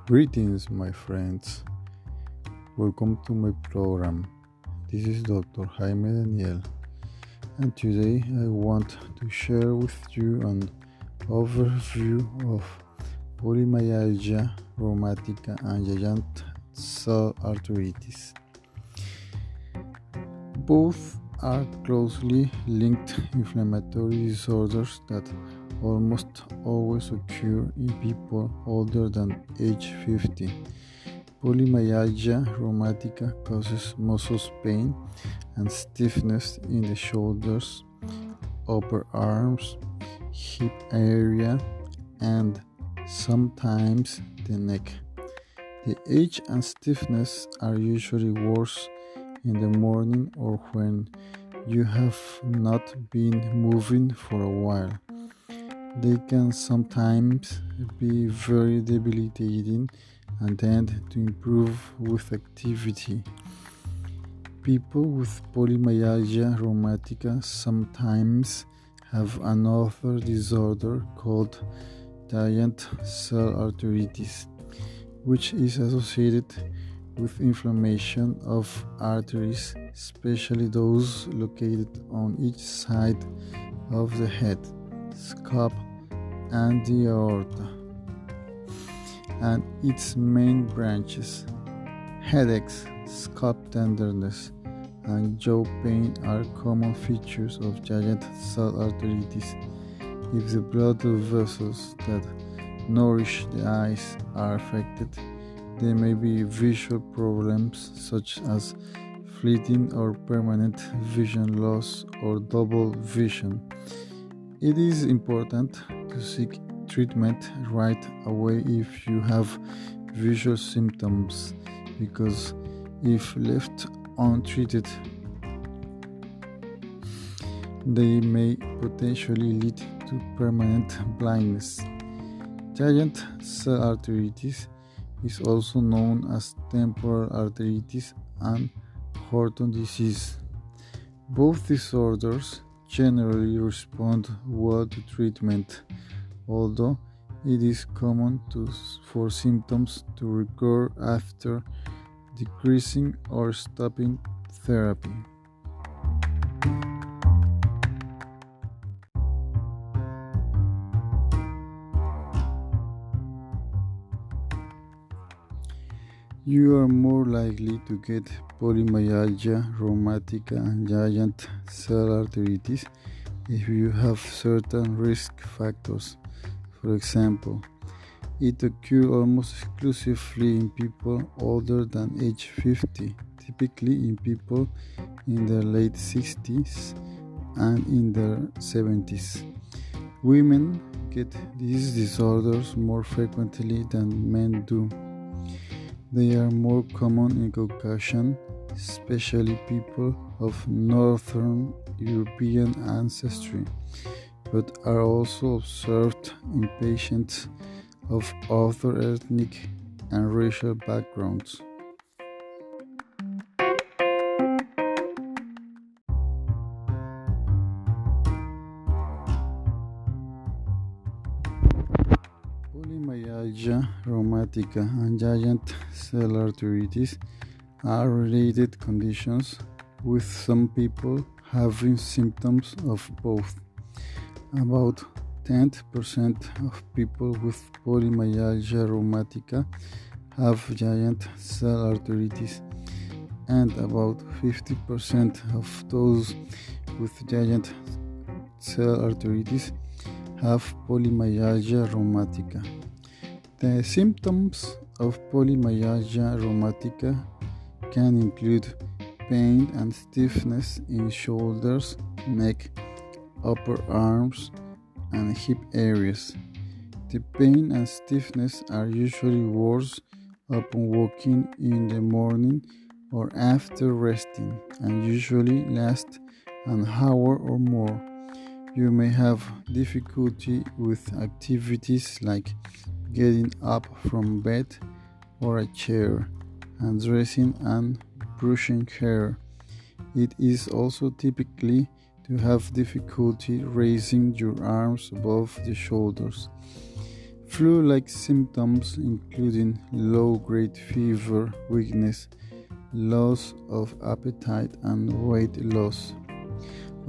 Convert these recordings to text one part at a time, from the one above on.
Greetings, my friends. Welcome to my program. This is Dr. Jaime Daniel, and today I want to share with you an overview of polymyalgia, rheumatica, and giant cell arteritis. Both are closely linked inflammatory disorders that almost always occur in people older than age 50. Polymyalgia rheumatica causes muscle pain and stiffness in the shoulders, upper arms, hip area, and sometimes the neck. The ache and stiffness are usually worse in the morning or when you have not been moving for a while. They can sometimes be very debilitating and tend to improve with activity. People with polymyalgia rheumatica sometimes have another disorder called giant cell arteritis, which is associated with inflammation of arteries, especially those located on each side of the head, scalp, and the aorta, and its main branches. Headaches, scalp tenderness, and jaw pain are common features of giant cell arteritis. If the blood vessels that nourish the eyes are affected, there may be visual problems such as fleeting or permanent vision loss or double vision. It is important to seek treatment right away if you have visual symptoms, because if left untreated, they may potentially lead to permanent blindness. Giant cell arteritis is also known as temporal arteritis and Horton disease. Both disorders generally respond well to treatment, although it is common for symptoms to recur after decreasing or stopping therapy. You are more likely to get polymyalgia rheumatica and giant cell arteritis if you have certain risk factors. For example, it occurs almost exclusively in people older than age 50, typically in people in their late 60s and in their 70s. Women get these disorders more frequently than men do. They are more common in Caucasian, especially people of Northern European ancestry, but are also observed in patients of other ethnic and racial backgrounds. Polymyalgia rheumatica and giant cell arteritis are related conditions, with some people having symptoms of both. About 10% of people with polymyalgia rheumatica have giant cell arteritis, and about 50% of those with giant cell arteritis have polymyalgia rheumatica. The symptoms of polymyalgia rheumatica can include pain and stiffness in shoulders, neck, upper arms, and hip areas. The pain and stiffness are usually worse upon walking in the morning or after resting, and usually last an hour or more. You may have difficulty with activities like getting up from bed or a chair, and dressing and brushing hair. It is also typically to have difficulty raising your arms above the shoulders. Flu-like symptoms including low-grade fever, weakness, loss of appetite and weight loss,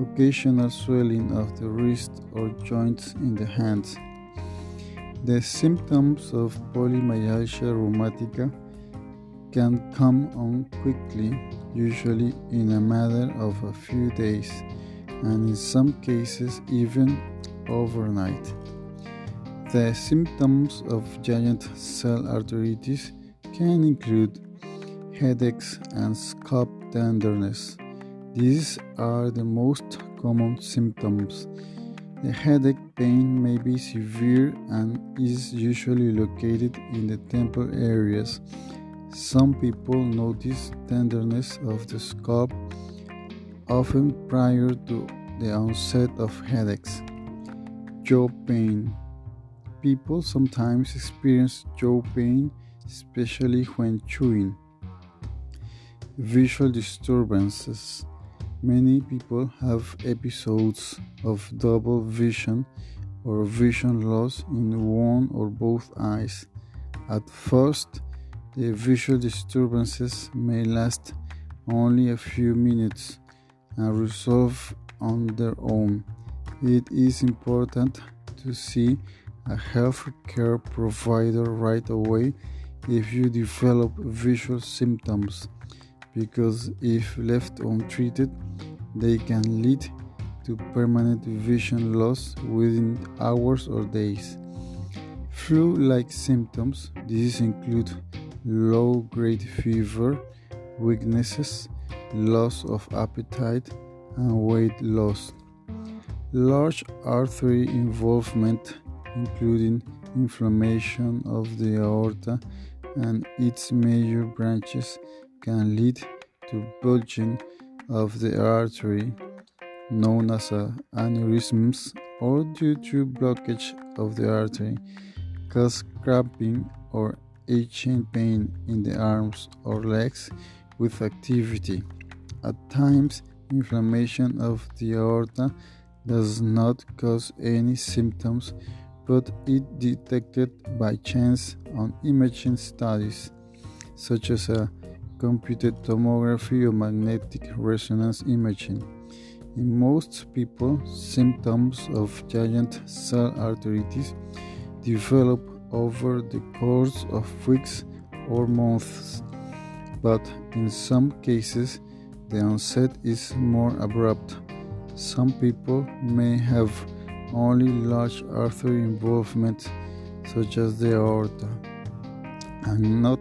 occasional swelling of the wrist or joints in the hands. The symptoms of polymyalgia rheumatica can come on quickly, usually in a matter of a few days, and in some cases even overnight. The symptoms of giant cell arteritis can include headaches and scalp tenderness. These are the most common symptoms. The headache pain may be severe and is usually located in the temple areas. Some people notice tenderness of the scalp often prior to the onset of headaches. Jaw pain. People sometimes experience jaw pain, especially when chewing. Visual disturbances. Many people have episodes of double vision or vision loss in one or both eyes. At first, the visual disturbances may last only a few minutes and resolve on their own. It is important to see a healthcare provider right away if you develop visual symptoms, because if left untreated, they can lead to permanent vision loss within hours or days. Flu-like symptoms. These include low-grade fever, weaknesses, loss of appetite, and weight loss. Large artery involvement, including inflammation of the aorta and its major branches, can lead to bulging of the artery, known as aneurysms, or due to blockage of the artery, cause cramping or aching pain in the arms or legs with activity. At times, inflammation of the aorta does not cause any symptoms, but it detected by chance on imaging studies, such as a computed tomography or magnetic resonance imaging. In most people, symptoms of giant cell arteritis develop over the course of weeks or months, but in some cases, the onset is more abrupt. Some people may have only large artery involvement, such as the aorta, and not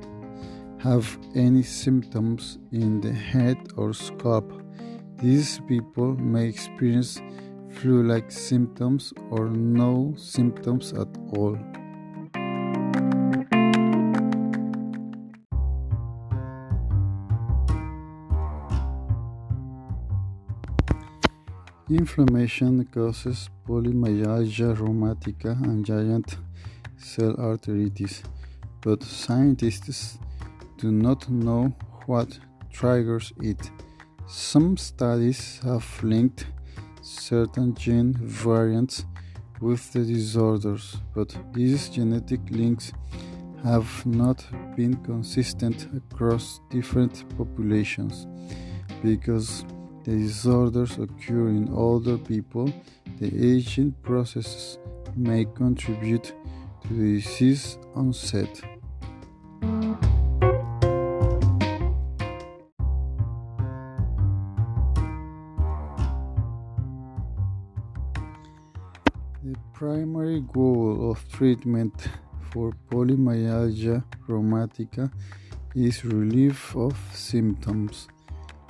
have any symptoms in the head or scalp. These people may experience flu-like symptoms or no symptoms at all. Inflammation causes polymyalgia rheumatica and giant cell arteritis, but scientists do not know what triggers it. Some studies have linked certain gene variants with the disorders, but these genetic links have not been consistent across different populations. Because the disorders occur in older people, the aging processes may contribute to the disease onset. The primary goal of treatment for polymyalgia rheumatica is relief of symptoms.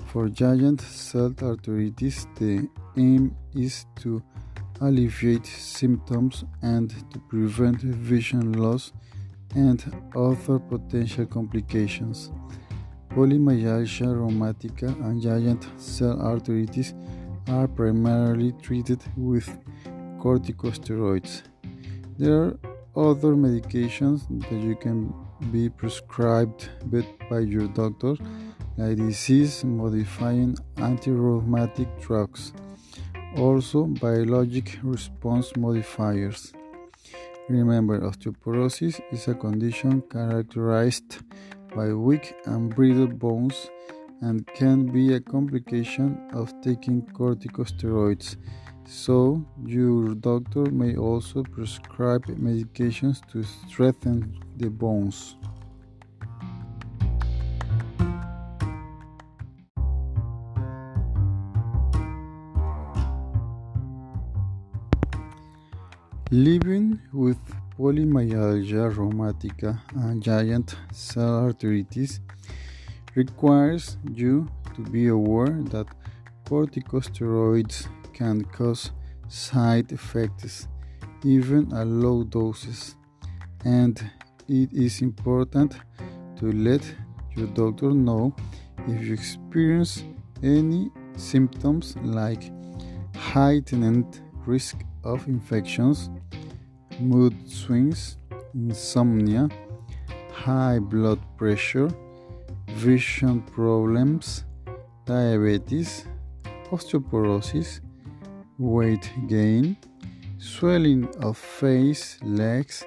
For giant cell arteritis, the aim is to alleviate symptoms and to prevent vision loss and other potential complications. Polymyalgia rheumatica and giant cell arteritis are primarily treated with corticosteroids. There are other medications that you can be prescribed by your doctor, like disease-modifying anti-rheumatic drugs, also biologic response modifiers. Remember, osteoporosis is a condition characterized by weak and brittle bones and can be a complication of taking corticosteroids. So, your doctor may also prescribe medications to strengthen the bones. Living with polymyalgia rheumatica and giant cell arteritis requires you to be aware that corticosteroids can cause side effects even at low doses, and it is important to let your doctor know if you experience any symptoms like heightened risk of infections, mood swings, insomnia, high blood pressure, vision problems, diabetes, osteoporosis, weight gain, swelling of face, legs,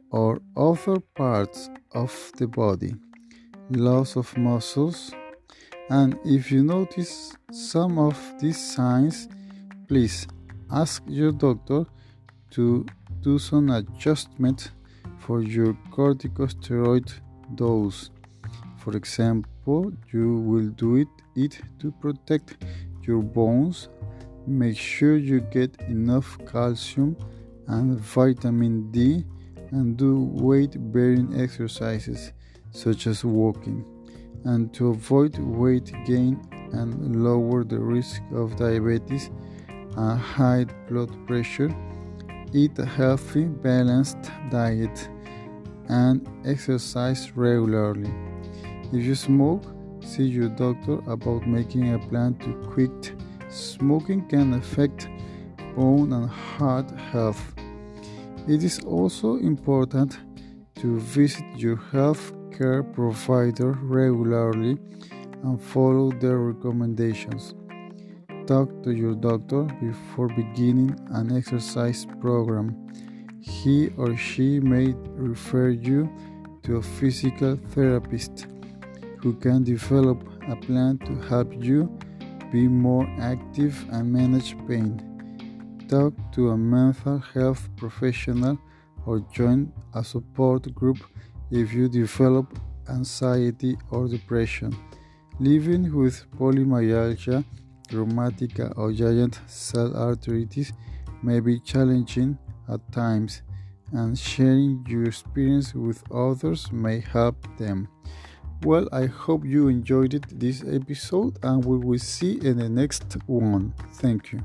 or other parts of the body, loss of muscles, and if you notice some of these signs, please ask your doctor to do some adjustment for your corticosteroid dose. For example, you will do it to protect your bones. Make sure you get enough calcium and vitamin D and do weight-bearing exercises such as walking. And to avoid weight gain and lower the risk of diabetes and high blood pressure, eat a healthy, balanced diet and exercise regularly. If you smoke, see your doctor about making a plan to quit. Smoking can affect bone and heart health. It is also important to visit your health care provider regularly and follow their recommendations. Talk to your doctor before beginning an exercise program. He or she may refer you to a physical therapist who can develop a plan to help you be more active and manage pain. Talk to a mental health professional or join a support group if you develop anxiety or depression. Living with polymyalgia, rheumatica, or giant cell arteritis may be challenging at times, and sharing your experience with others may help them. Well, I hope you enjoyed this episode, and we will see in the next one. Thank you.